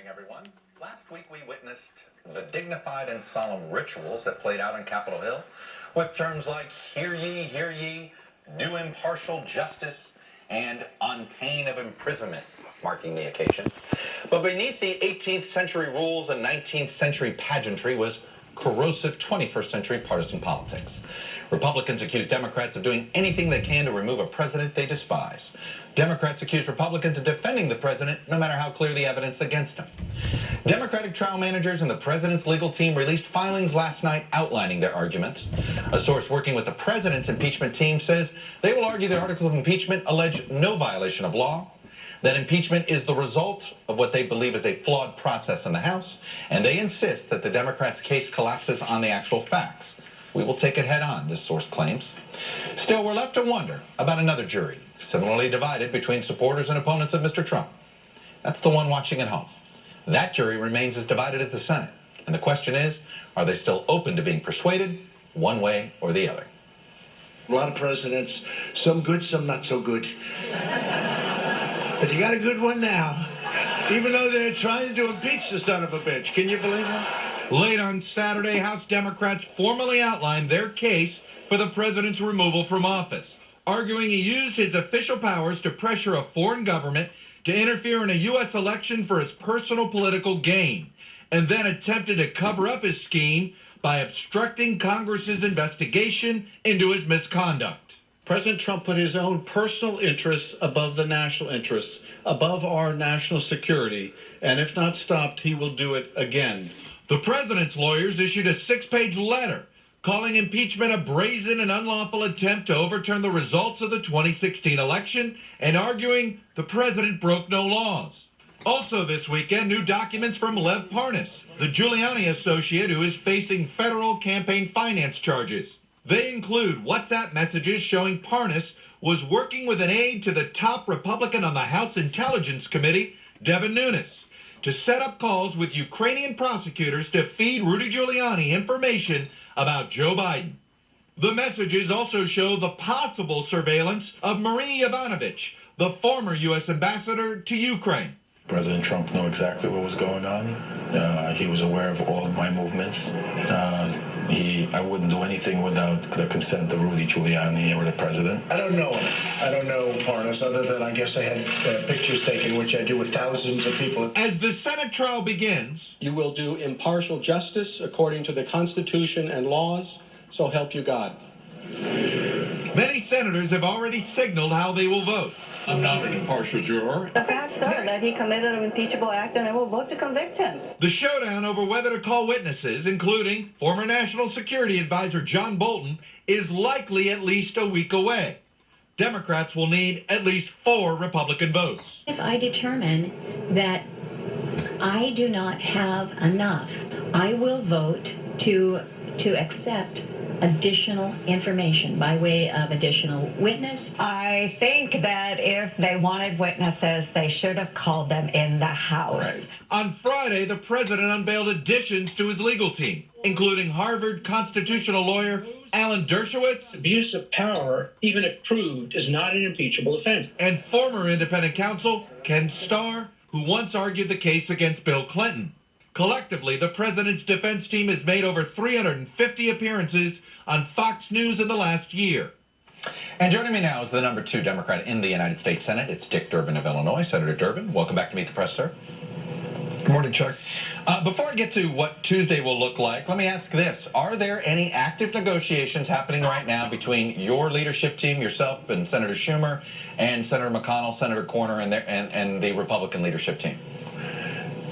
Everyone. Last week we witnessed the dignified and solemn rituals that played out on Capitol Hill with terms like hear ye, do impartial justice, and on pain of imprisonment, marking the occasion. But beneath the 18th century rules and 19th century pageantry was corrosive 21st century partisan politics. Republicans accuse Democrats of doing anything they can to remove a president they despise. Democrats accuse Republicans of defending the president, no matter how clear the evidence against him. Democratic trial managers and the president's legal team released filings last night outlining their arguments. A source working with the president's impeachment team says they will argue the articles of impeachment allege no violation of law, that impeachment is the result of what they believe is a flawed process in the House, and they insist that the Democrats' case collapses on the actual facts. We will take it head on, this source claims. Still, we're left to wonder about another jury, similarly divided between supporters and opponents of Mr. Trump. That's the one watching at home. That jury remains as divided as the Senate. And the question is, are they still open to being persuaded one way or the other? A lot of presidents, some good, some not so good. But you got a good one now, even though they're trying to impeach the son of a bitch. Can you believe that? Late on Saturday, House Democrats formally outlined their case for the president's removal from office, arguing he used his official powers to pressure a foreign government to interfere in a U.S. election for his personal political gain, and then attempted to cover up his scheme by obstructing Congress's investigation into his misconduct. President Trump put his own personal interests above the national interests, above our national security, and if not stopped, he will do it again. The president's lawyers issued a 6-page letter calling impeachment a brazen and unlawful attempt to overturn the results of the 2016 election and arguing the president broke no laws. Also this weekend, new documents from Lev Parnas, the Giuliani associate who is facing federal campaign finance charges. They include WhatsApp messages showing Parnas was working with an aide to the top Republican on the House Intelligence Committee, Devin Nunes, to set up calls with Ukrainian prosecutors to feed Rudy Giuliani information about Joe Biden. The messages also show the possible surveillance of Marie Yovanovitch, the former U.S. ambassador to Ukraine. President Trump knew exactly what was going on. He was aware of all of my movements. I wouldn't do anything without the consent of Rudy Giuliani or the president. I don't know him. I don't know Parnas, other than I guess I had pictures taken, which I do with thousands of people. As the Senate trial begins, you will do impartial justice according to the Constitution and laws, so help you God. Many senators have already signaled how they will vote. I'm not an impartial juror. The facts are that he committed an impeachable act and I will vote to convict him. The showdown over whether to call witnesses, including former National Security Advisor John Bolton, is likely at least a week away. Democrats will need at least 4 Republican votes. If I determine that I do not have enough, I will vote to accept additional information by way of additional witness. I think that if they wanted witnesses, they should have called them in the House. Right. On Friday, the president unveiled additions to his legal team, including Harvard constitutional lawyer Alan Dershowitz. Abuse of power, even if proved, is not an impeachable offense. And former independent counsel Ken Starr, who once argued the case against Bill Clinton. Collectively, the president's defense team has made over 350 appearances on Fox News in the last year. And joining me now is the number 2 Democrat in the United States Senate. It's Dick Durbin of Illinois. Senator Durbin, welcome back to Meet the Press, sir. Good morning, Chuck. Before I get to what Tuesday will look like, let me ask this. Are there any active negotiations happening right now between your leadership team, yourself and Senator Schumer, and Senator McConnell, Senator Corner, and the Republican leadership team?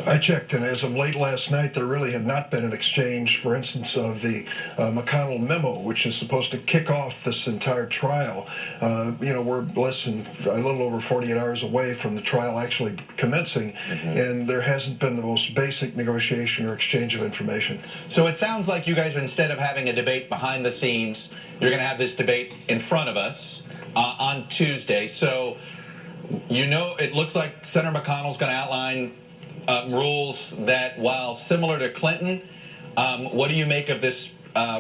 I checked, and as of late last night, there really had not been an exchange, for instance, of the McConnell memo, which is supposed to kick off this entire trial. We're less than a little over 48 hours away from the trial actually commencing, and there hasn't been the most basic negotiation or exchange of information. So it sounds like you guys, instead of having a debate behind the scenes, you're going to have this debate in front of us on Tuesday. So, it looks like Senator McConnell's going to outline rules that, while similar to Clinton, what do you make of this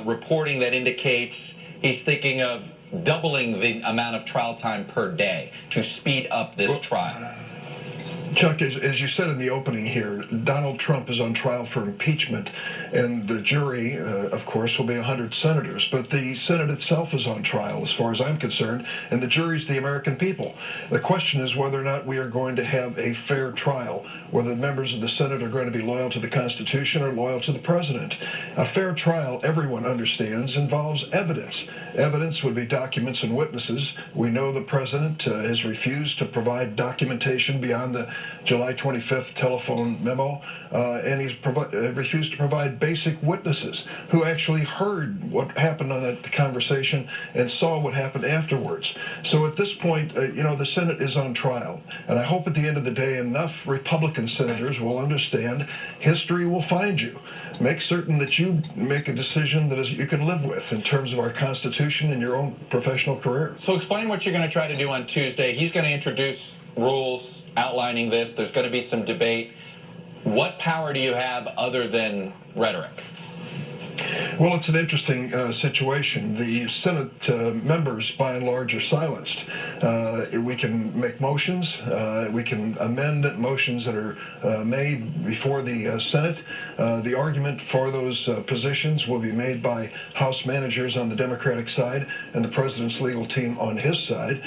reporting that indicates he's thinking of doubling the amount of trial time per day to speed up this trial? Chuck, as you said in the opening here, Donald Trump is on trial for impeachment, and the jury, of course, will be 100 senators. But the Senate itself is on trial, as far as I'm concerned, and the jury's the American people. The question is whether or not we are going to have a fair trial, whether the members of the Senate are going to be loyal to the Constitution or loyal to the president. A fair trial, everyone understands, involves evidence. Evidence would be documents and witnesses. We know the president has refused to provide documentation beyond the July 25th telephone memo, and he's refused to provide basic witnesses who actually heard what happened on that conversation and saw what happened afterwards. So at this point, the Senate is on trial, and I hope at the end of the day enough Republican senators will understand history will find you. Make certain that you make a decision that you can live with in terms of our Constitution and your own professional career. So explain what you're going to try to do on Tuesday. He's going to introduce rules outlining this. There's going to be some debate. What power do you have other than rhetoric? Well, it's an interesting situation. The Senate members, by and large, are silenced. We can make motions. We can amend motions that are made before the Senate. The argument for those positions will be made by House managers on the Democratic side and the president's legal team on his side.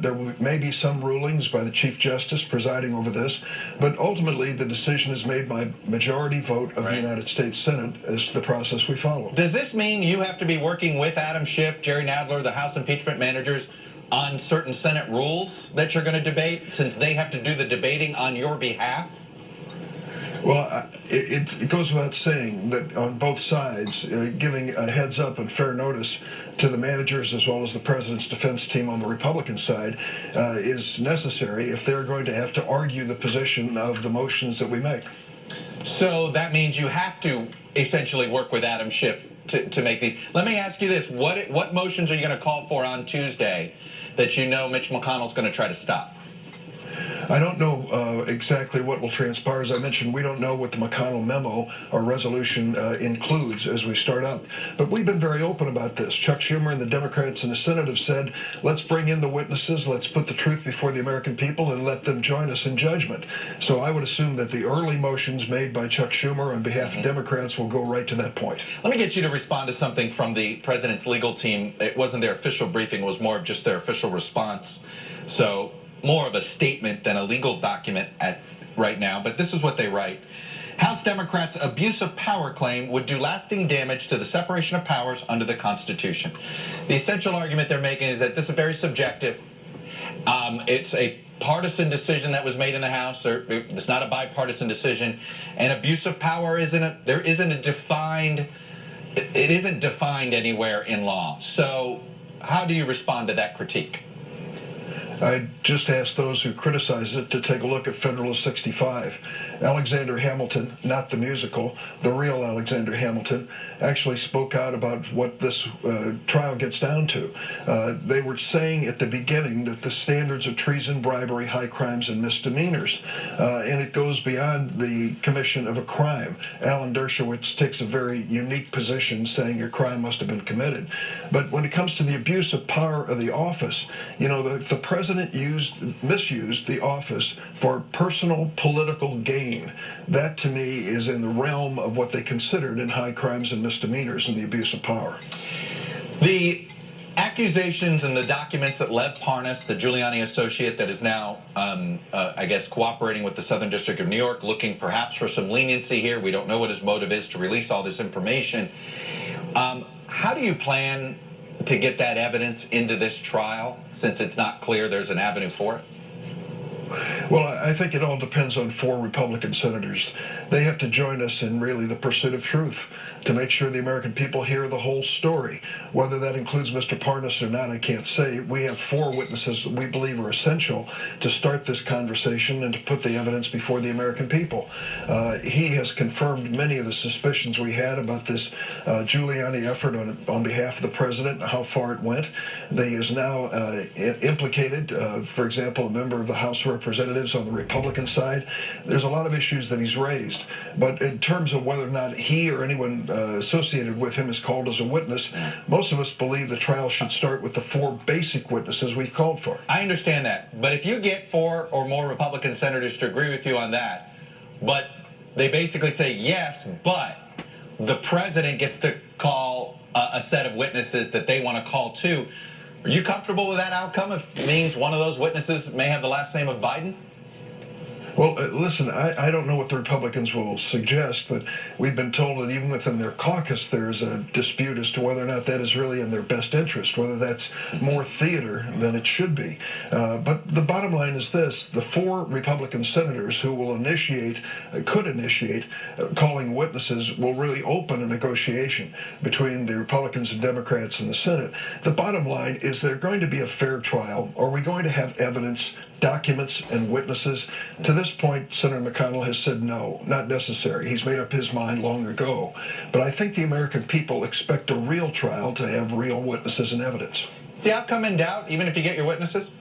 There may be some rulings by the Chief Justice presiding over this, but ultimately the decision is made by majority vote of the United States Senate as to the process we follow. Does this mean you have to be working with Adam Schiff, Jerry Nadler, the House impeachment managers, on certain Senate rules that you're going to debate, since they have to do the debating on your behalf? Well, it goes without saying that on both sides, giving a heads up and fair notice to the managers as well as the president's defense team on the Republican side is necessary if they're going to have to argue the position of the motions that we make. So that means you have to essentially work with Adam Schiff to make these. Let me ask you this. What motions are you going to call for on Tuesday that you know Mitch McConnell's going to try to stop? I don't know exactly what will transpire. As I mentioned, we don't know what the McConnell memo or resolution includes as we start up. But we've been very open about this. Chuck Schumer and the Democrats in the Senate have said, let's bring in the witnesses, let's put the truth before the American people, and let them join us in judgment. So I would assume that the early motions made by Chuck Schumer on behalf of Democrats will go right to that point. Let me get you to respond to something from the president's legal team. It wasn't their official briefing, it was more of just their official response. So more of a statement than a legal document right now, but this is what they write. House Democrats' abuse of power claim would do lasting damage to the separation of powers under the Constitution. The essential argument they're making is that this is very subjective. It's a partisan decision that was made in the House. It's not a bipartisan decision. And abuse of power it isn't defined anywhere in law. So how do you respond to that critique? I just asked those who criticize it to take a look at Federalist 65. Alexander Hamilton, not the musical, the real Alexander Hamilton, actually spoke out about what this trial gets down to. They were saying at the beginning that the standards of treason, bribery, high crimes, and misdemeanors, and it goes beyond the commission of a crime. Alan Dershowitz takes a very unique position saying a crime must have been committed. But when it comes to the abuse of power of the office, the president misused the office for personal political gain. That, to me, is in the realm of what they considered in high crimes and misdemeanors and the abuse of power. The accusations and the documents that Lev Parnas, the Giuliani associate that is now, I guess, cooperating with the Southern District of New York, looking perhaps for some leniency here. We don't know what his motive is to release all this information. How do you plan to get that evidence into this trial, since it's not clear there's an avenue for it? Well, I think it all depends on 4 Republican senators. They have to join us in really the pursuit of truth to make sure the American people hear the whole story. Whether that includes Mr. Parnas or not, I can't say. We have 4 witnesses that we believe are essential to start this conversation and to put the evidence before the American people. He has confirmed many of the suspicions we had about this Giuliani effort on behalf of the president and how far it went. He is now implicated, for example, a member of the House of Representatives on the Republican side. There's a lot of issues that he's raised. But in terms of whether or not he or anyone associated with him is called as a witness, most of us believe the trial should start with the 4 basic witnesses we've called for. I understand that. But if you get 4 or more Republican senators to agree with you on that, but they basically say yes, but the president gets to call a set of witnesses that they want to call too, are you comfortable with that outcome if it means one of those witnesses may have the last name of Biden? Well, listen, I don't know what the Republicans will suggest, but we've been told that even within their caucus there's a dispute as to whether or not that is really in their best interest, whether that's more theater than it should be. But the bottom line is this: the 4 Republican senators who will could initiate calling witnesses will really open a negotiation between the Republicans and Democrats in the Senate. The bottom line is there going to be a fair trial? Are we going to have evidence, documents, and witnesses? To this point, Senator McConnell has said no, not necessary. He's made up his mind long ago. But I think the American people expect a real trial to have real witnesses and evidence. Is the outcome in doubt, even if you get your witnesses?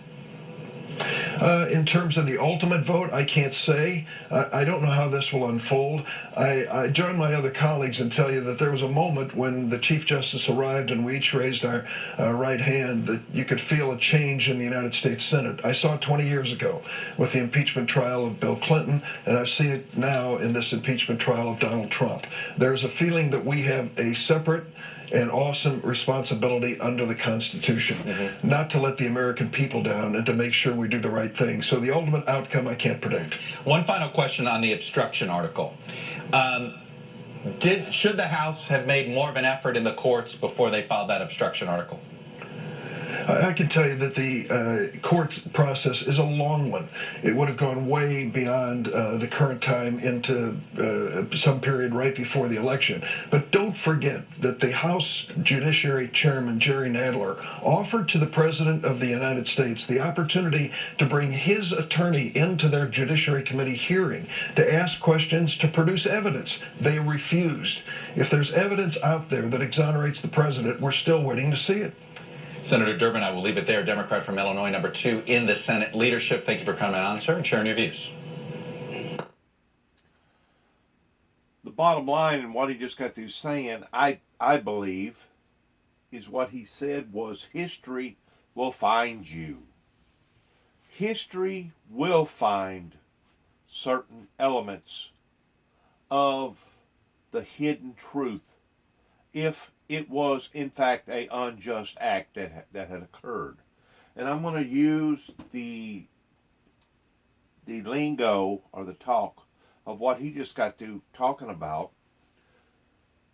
In terms of the ultimate vote, I can't say. I don't know how this will unfold. I join my other colleagues and tell you that there was a moment when the Chief Justice arrived and we each raised our right hand that you could feel a change in the United States Senate. I saw it 20 years ago with the impeachment trial of Bill Clinton, and I've seen it now in this impeachment trial of Donald Trump. There's a feeling that we have a separate and awesome responsibility under the Constitution, not to let the American people down and to make sure we do the right thing. So the ultimate outcome I can't predict. One final question on the obstruction article. Should the House have made more of an effort in the courts before they filed that obstruction article? I can tell you that the courts process is a long one. It would have gone way beyond the current time into some period right before the election. But don't forget that the House Judiciary Chairman, Jerry Nadler, offered to the President of the United States the opportunity to bring his attorney into their Judiciary Committee hearing to ask questions, to produce evidence. They refused. If there's evidence out there that exonerates the President, we're still waiting to see it. Senator Durbin, I will leave it there. Democrat from Illinois, number 2 in the Senate leadership. Thank you for coming on, sir, and sharing your views. The bottom line and what he just got through saying, I believe, is what he said was history will find you. History will find certain elements of the hidden truth if it was in fact an unjust act that had occurred. And I'm going to use the lingo or the talk of what he just got through talking about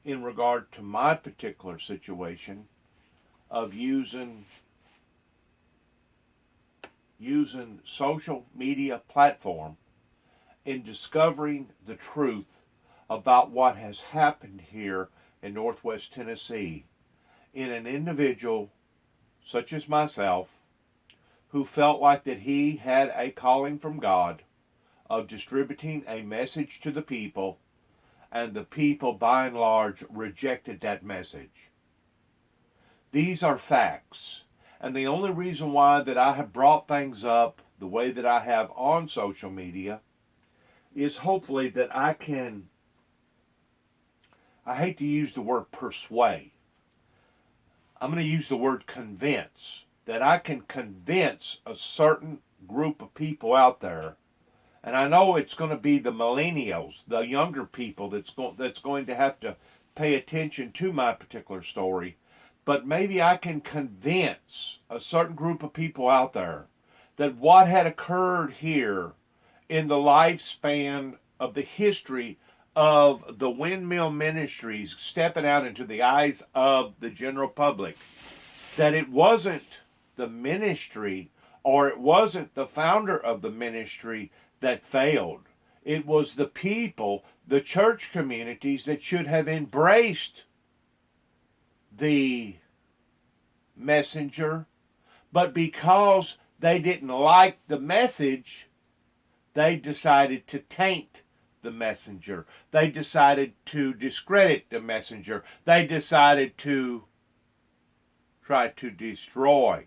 in regard to my particular situation of using social media platform in discovering the truth about what has happened here in Northwest Tennessee in an individual such as myself who felt like that he had a calling from God of distributing a message to the people, and the people by and large rejected that message. These are facts, and the only reason why that I have brought things up the way that I have on social media is hopefully that I hate to use the word persuade. I'm going to use the word convince. That I can convince a certain group of people out there, and I know it's going to be the millennials, the younger people that's going to have to pay attention to my particular story, but maybe I can convince a certain group of people out there that what had occurred here in the lifespan of the history of the windmill ministries stepping out into the eyes of the general public, that it wasn't the ministry or it wasn't the founder of the ministry that failed. It was the people, the church communities that should have embraced the messenger, but because they didn't like the message, they decided to taint the messenger. They decided to discredit the messenger. They decided to try to destroy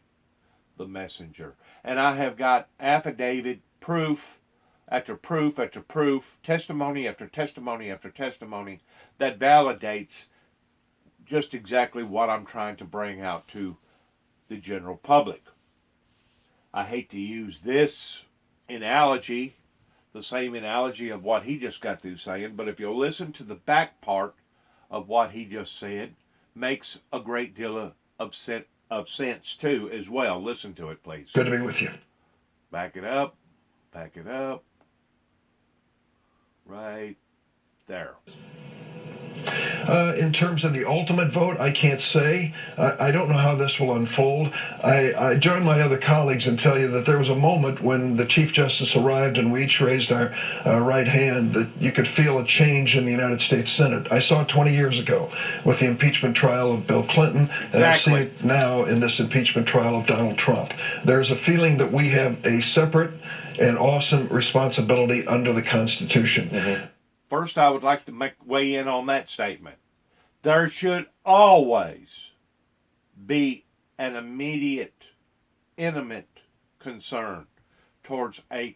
the messenger. And I have got affidavit proof after proof after proof, testimony after testimony after testimony that validates just exactly what I'm trying to bring out to the general public. I hate to use this analogy, the same analogy of what he just got through saying, but if you'll listen to the back part of what he just said, makes a great deal of sense too as well. Listen to it, please. Good to be with you. Back it up. Back it up. Right there. In terms of the ultimate vote, I can't say. I don't know how this will unfold. I join my other colleagues and tell you that there was a moment when the Chief Justice arrived and we each raised our right hand that you could feel a change in the United States Senate. I saw it 20 years ago with the impeachment trial of Bill Clinton, and I've seen it now in this impeachment trial of Donald Trump. There's a feeling that we have a separate and awesome responsibility under the Constitution. Mm-hmm. First, I would like to weigh in on that statement. There should always be an immediate, intimate concern towards a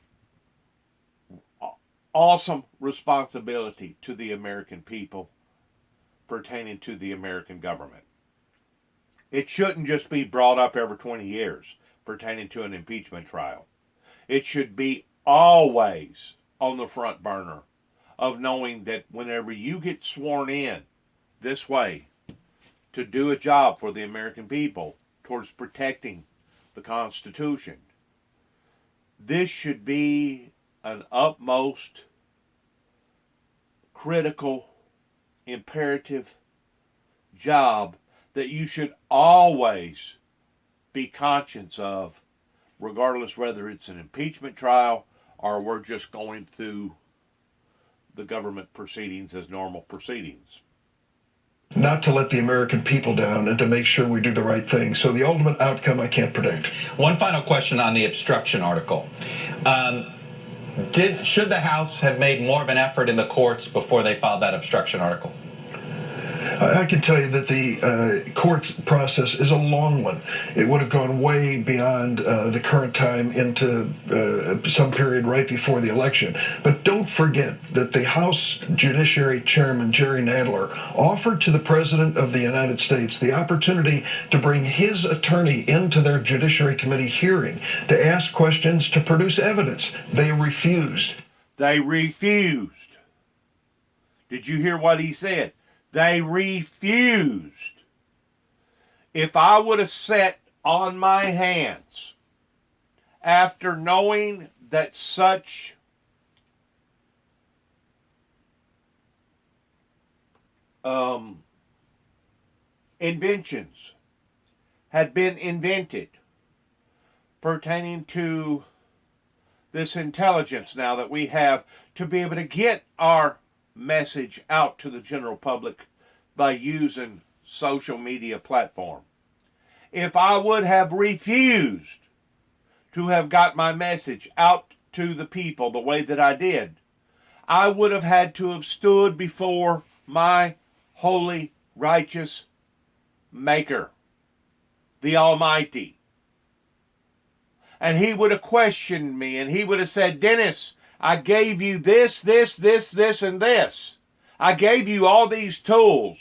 awesome responsibility to the American people pertaining to the American government. It shouldn't just be brought up every 20 years pertaining to an impeachment trial. It should be always on the front burner of knowing that whenever you get sworn in this way to do a job for the American people towards protecting the Constitution, this should be an utmost critical, imperative job that you should always be conscious of, regardless whether it's an impeachment trial or we're just going through the government proceedings as normal proceedings. Not to let the American people down and to make sure we do the right thing. So the ultimate outcome I can't predict. One final question on the obstruction article. Should the House have made more of an effort in the courts before they filed that obstruction article? I can tell you that the courts process is a long one. It would have gone way beyond the current time into some period right before the election. But don't forget that the House Judiciary Chairman, Jerry Nadler, offered to the President of the United States the opportunity to bring his attorney into their Judiciary Committee hearing to ask questions, to produce evidence. They refused. They refused. Did you hear what he said? They refused. If I would have sat on my hands after knowing that such inventions had been invented pertaining to this intelligence now that we have to be able to get our message out to the general public by using social media platform. If I would have refused to have got my message out to the people the way that I did, I would have had to have stood before my holy, righteous Maker, the Almighty. And he would have questioned me, and he would have said, Dennis, I gave you this, and this. I gave you all these tools.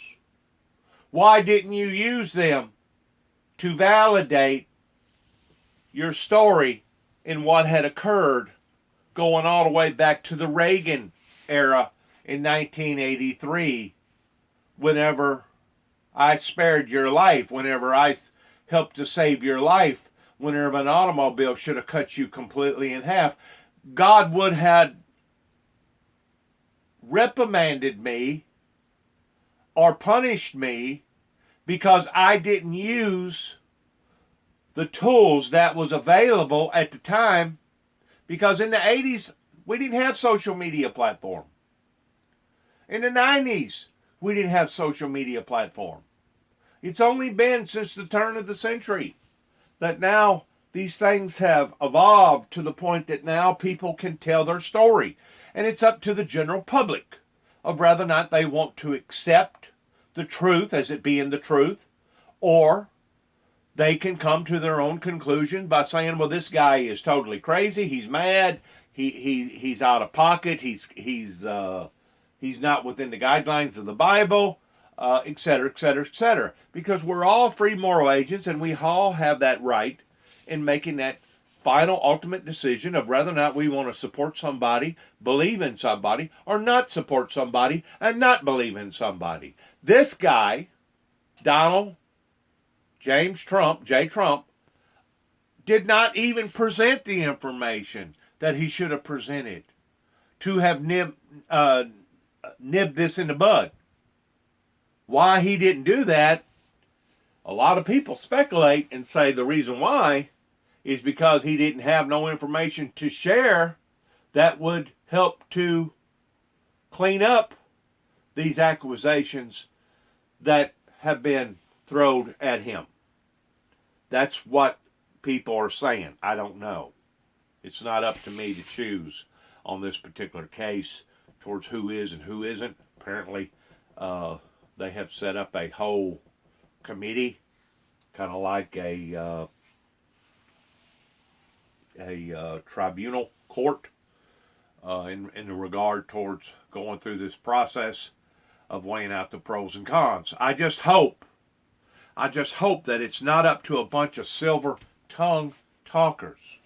Why didn't you use them to validate your story in what had occurred going all the way back to the Reagan era in 1983, whenever I spared your life, whenever I helped to save your life, whenever an automobile should have cut you completely in half? God would have reprimanded me or punished me because I didn't use the tools that was available at the time, because in the 80s, we didn't have social media platform. In the 90s, we didn't have social media platform. It's only been since the turn of the century that now these things have evolved to the point that now people can tell their story. And it's up to the general public of whether or not they want to accept the truth as it being the truth, or they can come to their own conclusion by saying, well, this guy is totally crazy, he's mad, he's out of pocket. He's not within the guidelines of the Bible, et cetera, et cetera, et cetera. Because we're all free moral agents, and we all have that right in making that final ultimate decision of whether or not we want to support somebody, believe in somebody, or not support somebody and not believe in somebody. This guy, Donald James Trump, J. Trump, did not even present the information that he should have presented to have nibbed this in the bud. Why he didn't do that, a lot of people speculate and say the reason why is because he didn't have no information to share that would help to clean up these accusations that have been thrown at him. That's what people are saying. I don't know. It's not up to me to choose on this particular case towards who is and who isn't. Apparently, they have set up a whole committee, kind of like a tribunal court in regard towards going through this process of weighing out the pros and cons. I just hope that it's not up to a bunch of silver-tongued talkers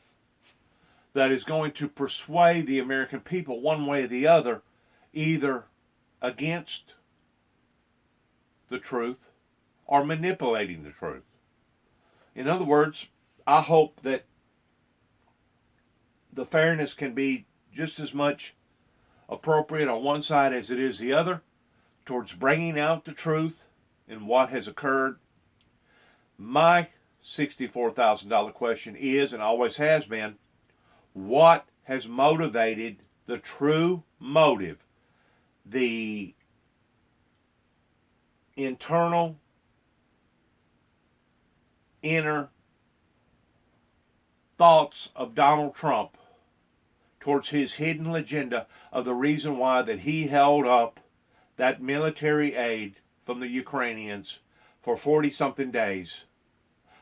that is going to persuade the American people one way or the other, either against the truth or manipulating the truth. In other words, I hope that the fairness can be just as much appropriate on one side as it is the other towards bringing out the truth in what has occurred. My $64,000 question is, and always has been, what has motivated the true motive, the internal, inner thoughts of Donald Trump towards his hidden agenda of the reason why that he held up that military aid from the Ukrainians for 40-something days?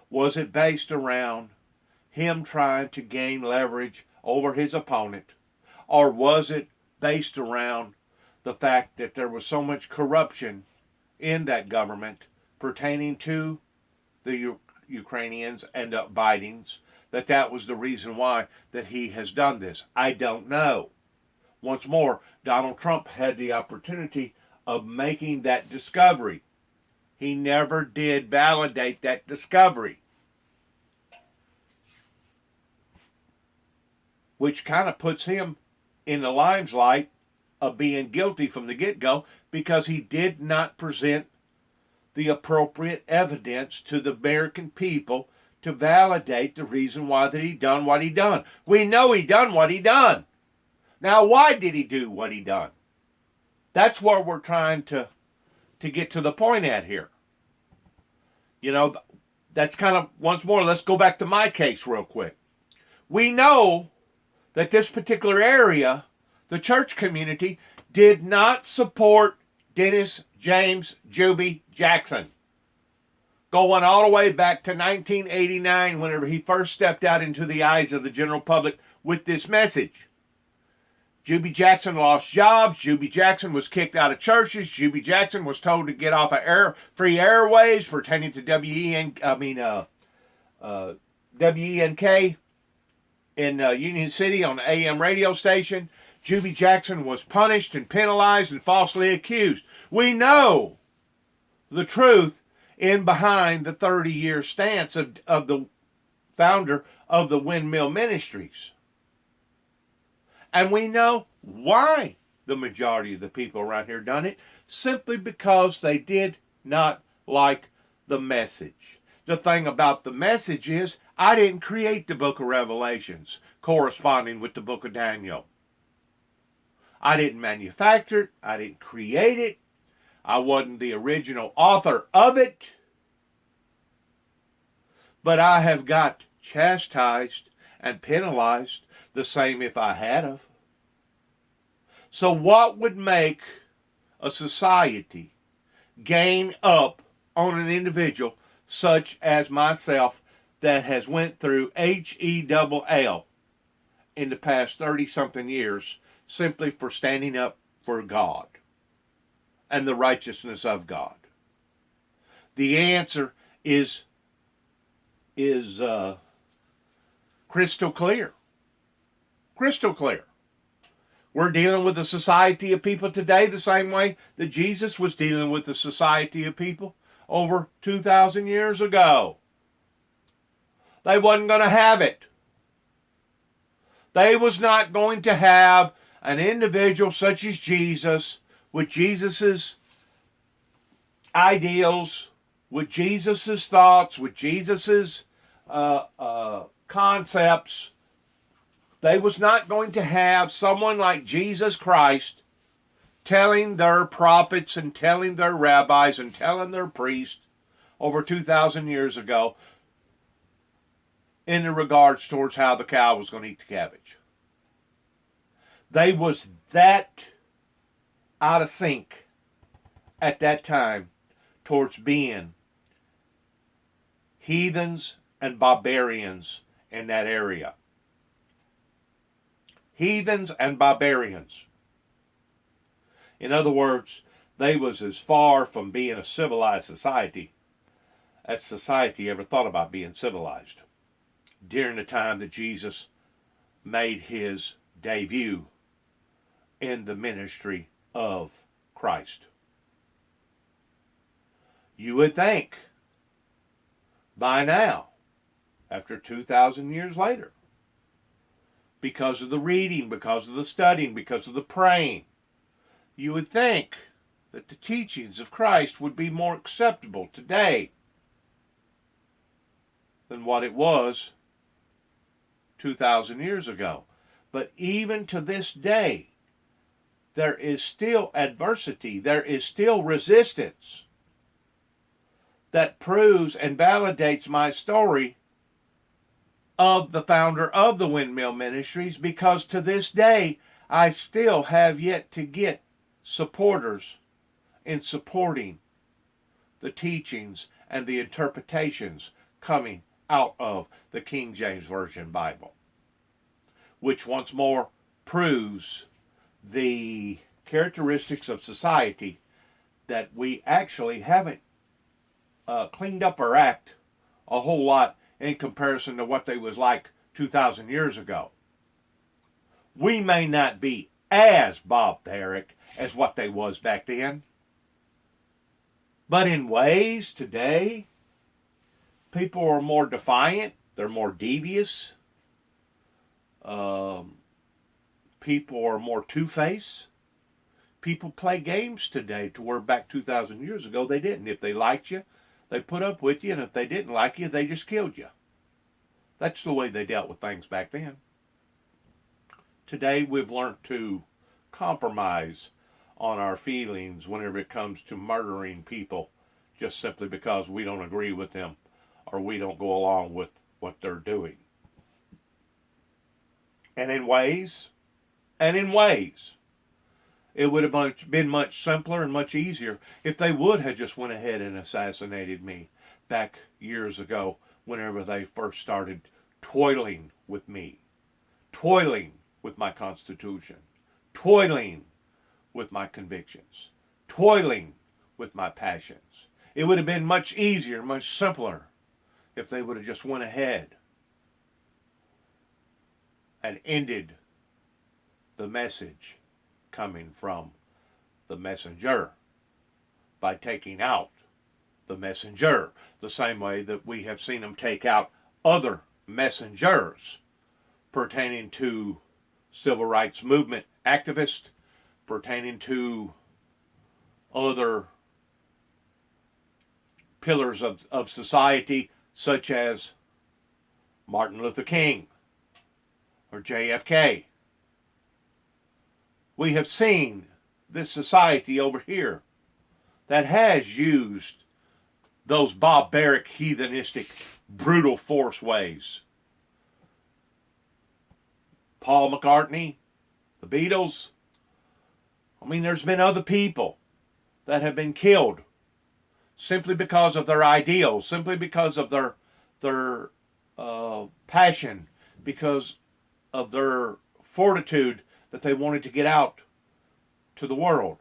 Was it based around him trying to gain leverage over his opponent? Or was it based around the fact that there was so much corruption in that government pertaining to the Ukrainians and the Bidens, that was the reason why that he has done this? I don't know. Once more, Donald Trump had the opportunity of making that discovery. He never did validate that discovery, which kind of puts him in the limelight of being guilty from the get-go, because he did not present the appropriate evidence to the American people to validate the reason why that he done what he done. We know he done what he done. Now, why did he do what he done? That's where we're trying to get to the point at here. You know, that's kind of, once more, let's go back to my case real quick. We know that this particular area, the church community, did not support Dennis James Juby Jackson. Going all the way back to 1989, whenever he first stepped out into the eyes of the general public with this message. Juby Jackson lost jobs. Juby Jackson was kicked out of churches. Juby Jackson was told to get off of free airwaves pertaining to WENK in Union City on the AM radio station. Juby Jackson was punished and penalized and falsely accused. We know the truth in behind the 30-year stance of the founder of the Windmill Ministries. And we know why the majority of the people around here done it, simply because they did not like the message. The thing about the message is, I didn't create the book of Revelations corresponding with the book of Daniel. I didn't manufacture it. I didn't create it. I wasn't the original author of it. But I have got chastised and penalized the same if I had of. So what would make a society gain up on an individual such as myself that has went through HELL in the past 30-something years simply for standing up for God and the righteousness of God? The answer is crystal clear. Crystal clear. We're dealing with a society of people today the same way that Jesus was dealing with the society of people over 2,000 years ago. They wasn't going to have it. They was not going to have an individual such as Jesus with Jesus's ideals, with Jesus's thoughts, with Jesus's concepts. They was not going to have someone like Jesus Christ telling their prophets and telling their rabbis and telling their priests over 2,000 years ago in regards towards how the cow was going to eat the cabbage. They was that out of sync at that time towards being heathens and barbarians in that area. Heathens and barbarians. In other words, they was as far from being a civilized society as society ever thought about being civilized during the time that Jesus made his debut in the ministry of Christ. You would think by now, after 2,000 years later, because of the reading, because of the studying, because of the praying, you would think that the teachings of Christ would be more acceptable today than what it was 2,000 years ago. But even to this day, there is still adversity, there is still resistance that proves and validates my story of the founder of the Windmill Ministries, because to this day I still have yet to get supporters in supporting the teachings and the interpretations coming out of the King James Version Bible, which once more proves the characteristics of society that we actually haven't cleaned up our act a whole lot in comparison to what they was like 2,000 years ago. We may not be as barbaric as what they was back then, but in ways today, people are more defiant, they're more devious, people are more two-faced. People play games today to where back 2,000 years ago they didn't. If they liked you, they put up with you, and if they didn't like you, they just killed you. That's the way they dealt with things back then. Today, we've learned to compromise on our feelings whenever it comes to murdering people just simply because we don't agree with them or we don't go along with what they're doing. And in ways, it would have been much simpler and much easier if they would have just went ahead and assassinated me back years ago whenever they first started toiling with me, toiling with my Constitution, toiling with my convictions, toiling with my passions. It would have been much easier, much simpler if they would have just went ahead and ended the message coming from the messenger by taking out the messenger, the same way that we have seen them take out other messengers pertaining to civil rights movement activists, pertaining to other pillars of society such as Martin Luther King or JFK. We have seen this society over here that has used those barbaric, heathenistic, brutal force ways. Paul McCartney, the Beatles. I mean, there's been other people that have been killed simply because of their ideals, simply because of their passion, because of their fortitude that they wanted to get out to the world.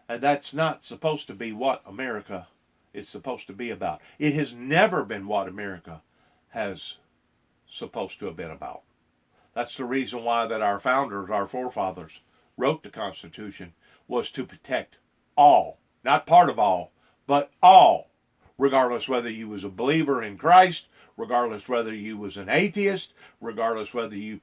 And that's not supposed to be what America is supposed to be about. It has never been what America has supposed to have been about. That's the reason why that our founders, our forefathers, wrote the Constitution, was to protect all, not part of all, but all, regardless whether you was a believer in Christ, regardless whether you was an atheist, regardless whether you